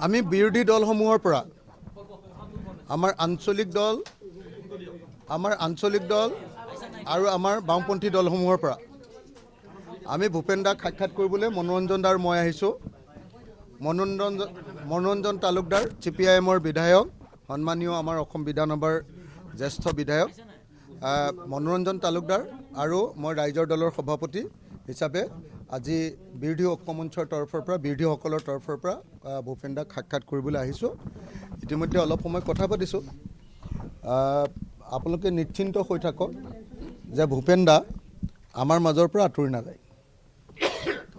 আমি বিৰোধী দলসমূহৰ পৰা আমাৰ আঞ্চলিক দল আৰু আমাৰ বামপন্থী দলসমূহৰ পৰা আমি ভূপেন দাক সাক্ষাৎ কৰিবলৈ মনোৰঞ্জন দাৰ মই আহিছোঁ। মনোৰঞ্জন তালুকদাৰ CPIMৰ বিধায়ক, সন্মানীয় আমাৰ অসম বিধানসভাৰ জ্যেষ্ঠ বিধায়ক মনোৰঞ্জন তালুকদাৰ আৰু মই ৰাইজৰ দলৰ সভাপতি হিচাপে আজি বিৰোধী ঐক্যমঞ্চৰ তৰফৰ পৰা বিৰোধীসকলৰ তৰফৰ পৰা ভূপেন দাক সাক্ষাৎ কৰিবলৈ আহিছোঁ। ইতিমধ্যে অলপ সময় কথা পাতিছোঁ। আপোনালোকে নিশ্চিন্ত হৈ থাকক যে ভূপেন দা আমাৰ মাজৰ পৰা আঁতৰি নাযায়।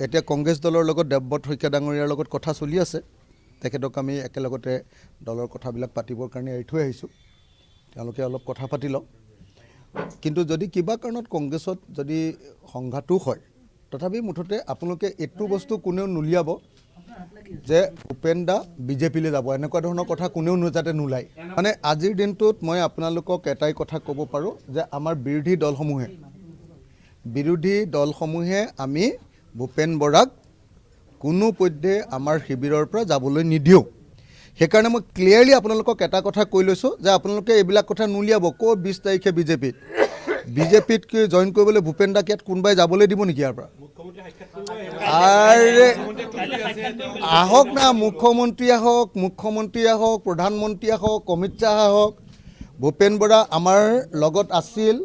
এতিয়া কংগ্ৰেছ দলৰ লগত দেৱব্ৰত শইকীয়া ডাঙৰীয়াৰ লগত কথা চলি আছে। তেখেতক আমি একেলগতে দলৰ কথাবিলাক পাতিবৰ কাৰণে এৰি থৈ আহিছোঁ। তেওঁলোকে অলপ কথা পাতি লওক। কিন্তু যদি কিবা কাৰণত কংগ্ৰেছত যদি সংঘাতো হয়, তথাপি মুঠতে আপোনালোকে এইটো বস্তু কোনেও নুলিয়াব যে ভূপেন দা বিজেপিলৈ যাব, এনেকুৱা ধৰণৰ কথা কোনেও যাতে নোলায়। মানে আজিৰ দিনটোত মই আপোনালোকক এটাই কথা ক'ব পাৰোঁ যে আমাৰ বিৰোধী দলসমূহে আমি ভূপেন বৰাক কোনোপধ্যে আমাৰ শিবিৰৰ পৰা যাবলৈ নিদিওঁ। সেইকাৰণে মই ক্লিয়াৰলি আপোনালোকক এটা কথা কৈ লৈছোঁ যে আপোনালোকে এইবিলাক কথা নুলিয়াব। ক'ত 20 তাৰিখে বিজেপিত জইন কৰিবলৈ ভূপেন দাক ইয়াত কোনোবাই যাবলৈ দিব নেকি ইয়াৰ পৰা? আহক না, মুখ্যমন্ত্ৰী আহক, প্ৰধানমন্ত্ৰী আহক, অমিত শ্বাহ আহক। ভূপেন বৰা আমাৰ লগত আছিল,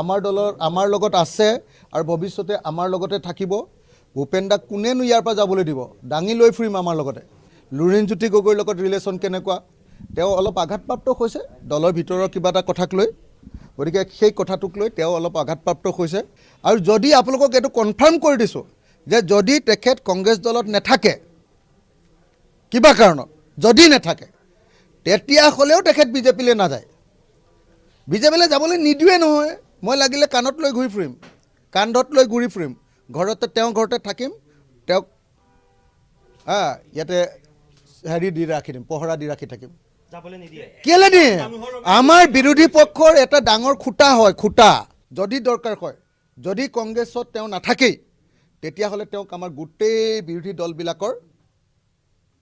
আমাৰ লগত আছে আৰু ভৱিষ্যতে আমাৰ লগতে থাকিব। ভূপেন দাক কোনেনো ইয়াৰ পৰা যাবলৈ দিব? দাঙি লৈ ফুৰিম আমাৰ লগতে। লুৰিণজ্যোতি গগৈৰ লগত ৰিলেশ্যন কেনেকুৱা? তেওঁ অলপ আঘাতপ্ৰাপ্ত হৈছে দলৰ ভিতৰৰ কিবা এটা কথাক লৈ, গতিকে সেই কথাটোক লৈ তেওঁ অলপ আঘাতপ্ৰাপ্ত হৈছে। আৰু যদি আপোনালোকক এইটো কনফাৰ্ম কৰি দিছোঁ যে যদি তেখেত কংগ্ৰেছ দলত নাথাকে, কিবা কাৰণত যদি নাথাকে, তেতিয়াহ'লেও তেখেত বিজেপিলৈ নাযায়। বিজেপিলৈ যাবলৈ নিদিওঁৱে নহয়। মই লাগিলে কান্ধত লৈ ঘূৰি ফুৰিম, তেওঁৰ ঘৰতে থাকিম, তেওঁক ইয়াতে দি ৰাখি দিম, পহৰা দি ৰাখি থাকিম। কেলে দিয়ে? আমাৰ বিৰোধী পক্ষৰ এটা ডাঙৰ খুঁটা হয়, খুঁটা। যদি দৰকাৰ হয়, যদি কংগ্ৰেছত তেওঁ নাথাকেই, তেতিয়াহ'লে তেওঁক আমাৰ গোটেই বিৰোধী দলবিলাকৰ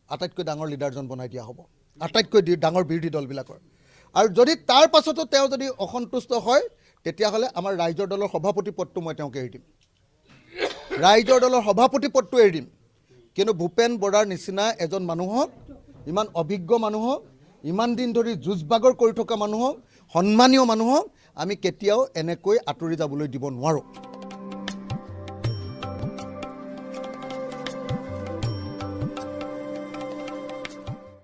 আটাইতকৈ ডাঙৰ লিডাৰজন বনাই দিয়া হ'ব, আটাইতকৈ ডাঙৰ বিৰোধী দলবিলাকৰ। আৰু যদি তাৰ পাছতো তেওঁ যদি অসন্তুষ্ট হয়, তেতিয়াহ'লে আমাৰ ৰাইজৰ দলৰ সভাপতি পদটো মই তেওঁক এৰি দিম, কিন্তু ভূপেন বৰাৰ নিচিনা এজন মানুহক, ইমান অভিজ্ঞ মানুহক, ইমান দিন ধৰি যুঁজ বাগৰ কৰি থকা মানুহক, সন্মানীয় মানুহক আমি কেতিয়াও এনেকৈ আঁতৰি যাবলৈ দিব নোৱাৰোঁ।